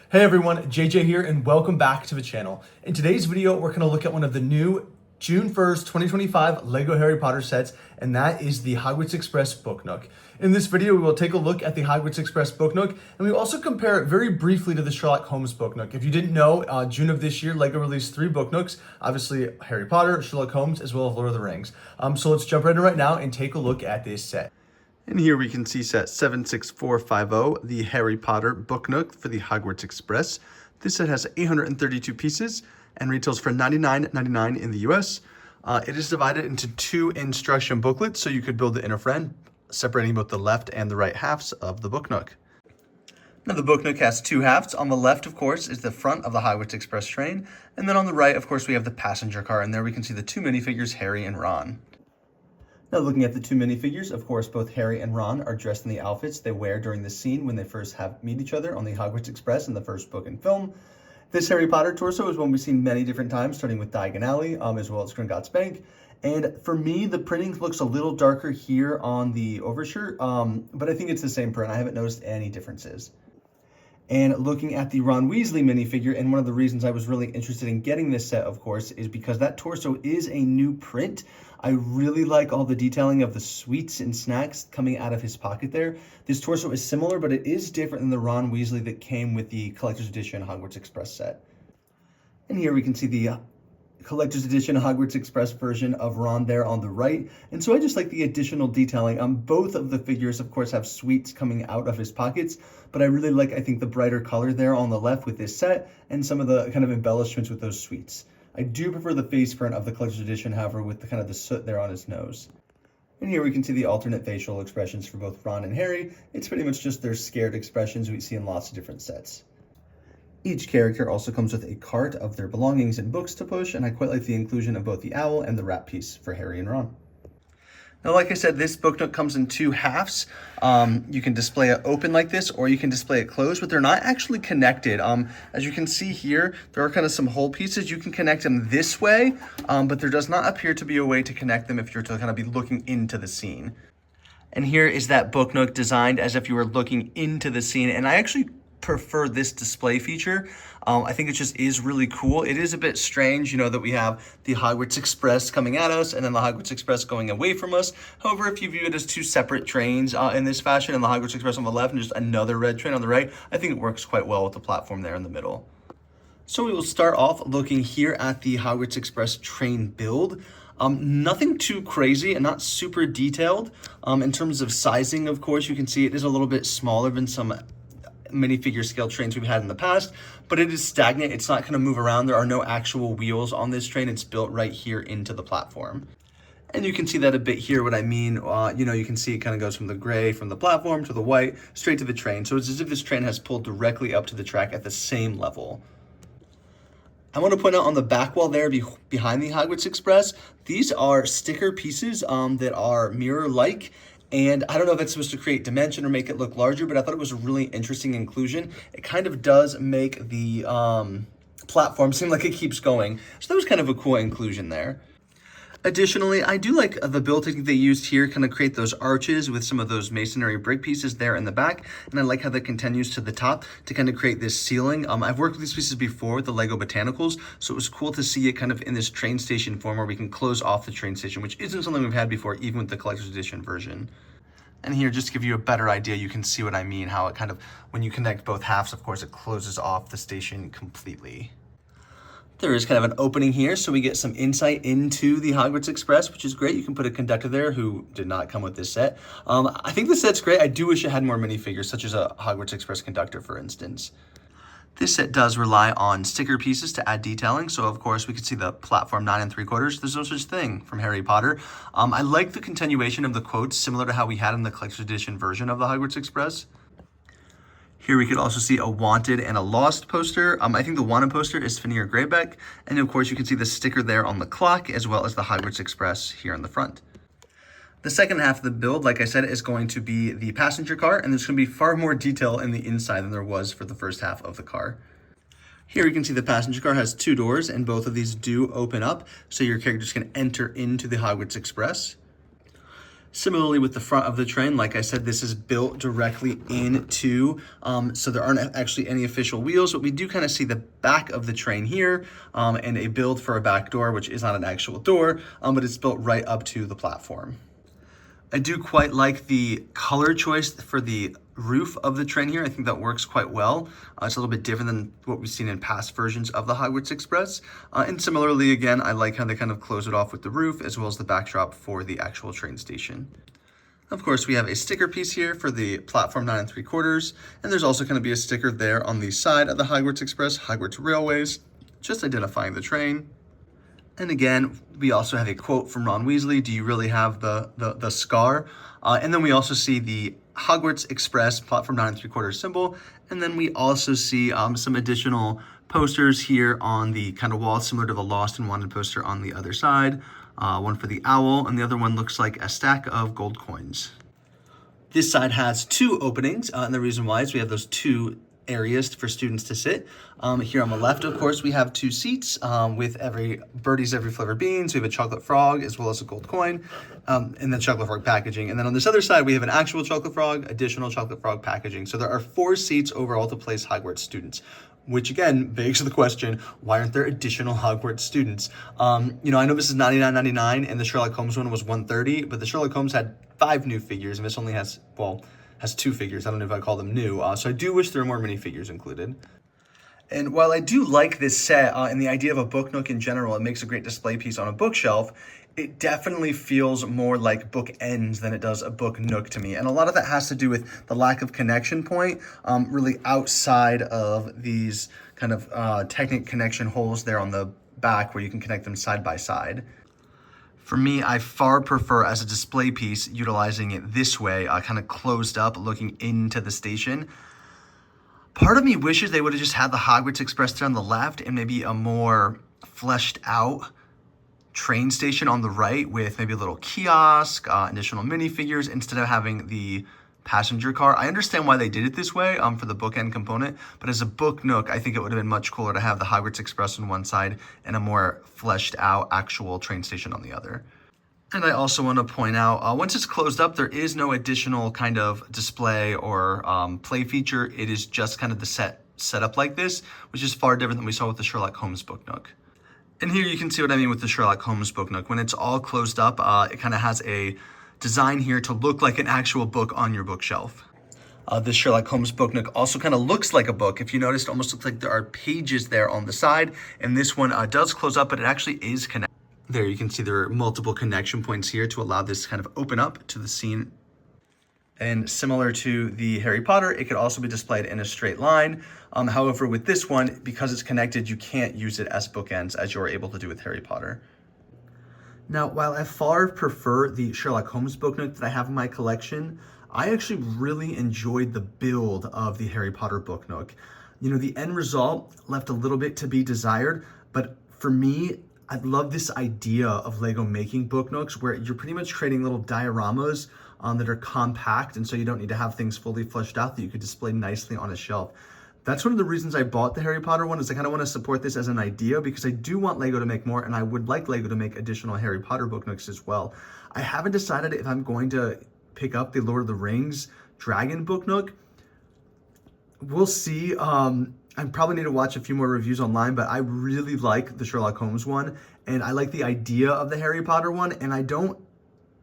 Hey everyone, JJ here and welcome back to the channel. In today's video, we're gonna look at one of the new June 1st, 2025 LEGO Harry Potter sets, and that is the Hogwarts Express Book Nook. In this video, we will take a look at the Hogwarts Express Book Nook, and we also compare it very briefly to the Sherlock Holmes Book Nook. If you didn't know, June of this year, LEGO released 3 Book Nooks, obviously Harry Potter, Sherlock Holmes, as well as Lord of the Rings. So let's jump right in right now and take a look at this set. And here we can see set 76450, the Harry Potter Book Nook for the Hogwarts Express. This set has 832 pieces and retails for $99.99 in the US. It is divided into 2 instruction booklets, so you could build it in a friend, separating both the left and the right halves of the Book Nook. Now the Book Nook has 2 halves. On the left, of course, is the front of the Hogwarts Express train. And then on the right, of course, we have the passenger car. And there we can see the 2 minifigures, Harry and Ron. Now looking at the 2 minifigures, of course, both Harry and Ron are dressed in the outfits they wear during the scene when they first meet each other on the Hogwarts Express in the first book and film. This Harry Potter torso is one we've seen many different times, starting with Diagon Alley, as well as Gringotts Bank. And for me, the printing looks a little darker here on the overshirt, but I think it's the same print. I haven't noticed any differences. And looking at the Ron Weasley minifigure, and one of the reasons I was really interested in getting this set, of course, is because that torso is a new print. I really like all the detailing of the sweets and snacks coming out of his pocket there. This torso is similar, but it is different than the Ron Weasley that came with the Collector's Edition Hogwarts Express set. And here we can see the Collector's Edition Hogwarts Express version of Ron there on the right. And so I just like the additional detailing. Both of the figures, of course, have sweets coming out of his pockets, but I really like, I think, the brighter color there on the left with this set and some of the kind of embellishments with those sweets. I do prefer the face print of the Collector's Edition, however, with the kind of the soot there on his nose. And here we can see the alternate facial expressions for both Ron and Harry. It's pretty much just their scared expressions we see in lots of different sets. Each character also comes with a cart of their belongings and books to push, and I quite like the inclusion of both the owl and the rat piece for Harry and Ron. Now, like I said, this Book Nook comes in 2 halves. You can display it open like this, or you can display it closed, but they're not actually connected. As you can see here, there are kind of some hole pieces. You can connect them this way, but there does not appear to be a way to connect them if you're to kind of be looking into the scene. And here is that Book Nook designed as if you were looking into the scene, and I actually prefer this display feature. I think it just is really cool. It is a bit strange, you know, that we have the Hogwarts Express coming at us and then the Hogwarts Express going away from us. However, if you view it as 2 separate trains in this fashion, and the Hogwarts Express on the left and just another red train on the right, I think it works quite well with the platform there in the middle. So we will start off looking here at the Hogwarts Express train build. Nothing too crazy and not super detailed. In terms of sizing, of course, you can see it is a little bit smaller than some minifigure scale trains we've had in the past, but it is stagnant. It's not going to move around. There are no actual wheels on this train. It's built right here into the platform. And you can see that a bit here, what I mean. You know, you can see it kind of goes from the gray, from the platform to the white, straight to the train. So it's as if this train has pulled directly up to the track at the same level. I want to point out on the back wall there behind the Hogwarts Express, these are sticker pieces that are mirror-like. And I don't know if that's supposed to create dimension or make it look larger, but I thought it was a really interesting inclusion. It kind of does make the platform seem like it keeps going. So that was kind of a cool inclusion there. Additionally, I do like the build technique they used here, kind of create those arches with some of those masonry brick pieces there in the back. And I like how that continues to the top to kind of create this ceiling. I've worked with these pieces before with the Lego Botanicals, so it was cool to see it kind of in this train station form where we can close off the train station, which isn't something we've had before, even with the Collector's Edition version. And here, just to give you a better idea, you can see what I mean, how it kind of, when you connect both halves, of course, it closes off the station completely. There is kind of an opening here, so we get some insight into the Hogwarts Express, which is great. You can put a conductor there who did not come with this set. I think this set's great. I do wish it had more minifigures, such as a Hogwarts Express conductor, for instance. This set does rely on sticker pieces to add detailing, so of course we could see the platform 9 3/4. There's no such thing from Harry Potter. I like the continuation of the quotes, similar to how we had in the Collector's Edition version of the Hogwarts Express. Here we could also see a Wanted and a Lost poster. I think the Wanted poster is Fenrir Greyback, and of course you can see the sticker there on the clock, as well as the Hogwarts Express here in the front. The second half of the build, like I said, is going to be the passenger car, and there's going to be far more detail in the inside than there was for the first half of the car. Here you can see the passenger car has 2 doors, and both of these do open up, so your characters can enter into the Hogwarts Express. Similarly with the front of the train, like I said, this is built directly into, so there aren't actually any official wheels, but we do kind of see the back of the train here, and a build for a back door, which is not an actual door, but it's built right up to the platform. I do quite like the color choice for the roof of the train here. I think that works quite well. It's a little bit different than what we've seen in past versions of the Hogwarts Express. And similarly, again, I like how they kind of close it off with the roof as well as the backdrop for the actual train station. Of course, we have a sticker piece here for the platform 9 3/4, and there's also going to be a sticker there on the side of the Hogwarts Express, Hogwarts Railways, just identifying the train. And again, we also have a quote from Ron Weasley, "Do you really have the scar?" And then we also see the Hogwarts Express platform 9 3/4 symbol. And then we also see some additional posters here on the kind of wall, similar to the Lost and Wanted poster on the other side. One for the owl, and the other one looks like a stack of gold coins. This side has two openings, and the reason why is we have those two areas for students to sit. Here on the left, of course, we have two seats with every flavor beans. We have a chocolate frog as well as a gold coin, and then chocolate frog packaging. And then on this other side, we have an actual chocolate frog, additional chocolate frog packaging. So there are 4 seats overall to place Hogwarts students, which again begs the question, why aren't there additional Hogwarts students? I know this is $99.99 and the Sherlock Holmes one was $130, but the Sherlock Holmes had 5 new figures and this only has 2 figures. I don't know if I call them new. So I do wish there were more minifigures included. And while I do like this set and the idea of a book nook in general, it makes a great display piece on a bookshelf, it definitely feels more like bookends than it does a book nook to me. And a lot of that has to do with the lack of connection point, really outside of these kind of Technic connection holes there on the back where you can connect them side by side. For me, I far prefer as a display piece utilizing it this way, kind of closed up, looking into the station. Part of me wishes they would have just had the Hogwarts Express there on the left and maybe a more fleshed out train station on the right with maybe a little kiosk, additional minifigures instead of having the passenger car. I understand why they did it this way for the bookend component, but as a book nook, I think it would have been much cooler to have the Hogwarts Express on one side and a more fleshed out actual train station on the other. And I also want to point out, once it's closed up, there is no additional kind of display or play feature. It is just kind of the set up like this, which is far different than we saw with the Sherlock Holmes book nook. And here you can see what I mean with the Sherlock Holmes book nook. When it's all closed up, it kind of has a design here to look like an actual book on your bookshelf. This Sherlock Holmes book nook also kind of looks like a book. If you noticed, it almost looks like there are pages there on the side. And this one does close up, but it actually is connected. There you can see there are multiple connection points here to allow this kind of open up to the scene. And similar to the Harry Potter, it could also be displayed in a straight line. However, with this one, because it's connected, you can't use it as bookends as you're able to do with Harry Potter. Now, while I far prefer the Sherlock Holmes book nook that I have in my collection, I actually really enjoyed the build of the Harry Potter book nook. The end result left a little bit to be desired, but for me, I love this idea of Lego making book nooks where you're pretty much creating little dioramas that are compact, and so you don't need to have things fully fleshed out that you could display nicely on a shelf. That's one of the reasons I bought the Harry Potter one, is I kind of want to support this as an idea because I do want Lego to make more, and I would like Lego to make additional Harry Potter book nooks as well. I haven't decided if I'm going to pick up the Lord of the Rings Dragon book nook. We'll see. I probably need to watch a few more reviews online, but I really like the Sherlock Holmes one, and I like the idea of the Harry Potter one, and I don't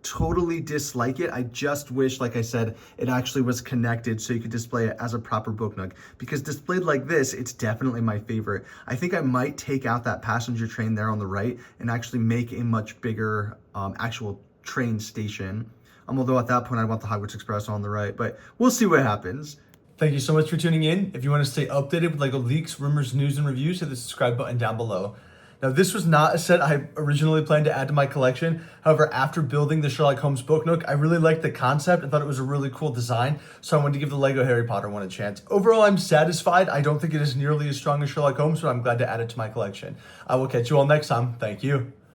totally dislike it. I just wish, like I said, it actually was connected so you could display it as a proper book nook, because displayed like this, it's definitely my favorite. I think I might take out that passenger train there on the right and actually make a much bigger actual train station. Although at that point, I want the Hogwarts Express on the right, but we'll see what happens. Thank you so much for tuning in. If you want to stay updated with LEGO leaks, rumors, news, and reviews, hit the subscribe button down below. Now, this was not a set I originally planned to add to my collection. However, after building the Sherlock Holmes book nook, I really liked the concept and thought it was a really cool design, so I wanted to give the LEGO Harry Potter one a chance. Overall, I'm satisfied. I don't think it is nearly as strong as Sherlock Holmes, but I'm glad to add it to my collection. I will catch you all next time. Thank you.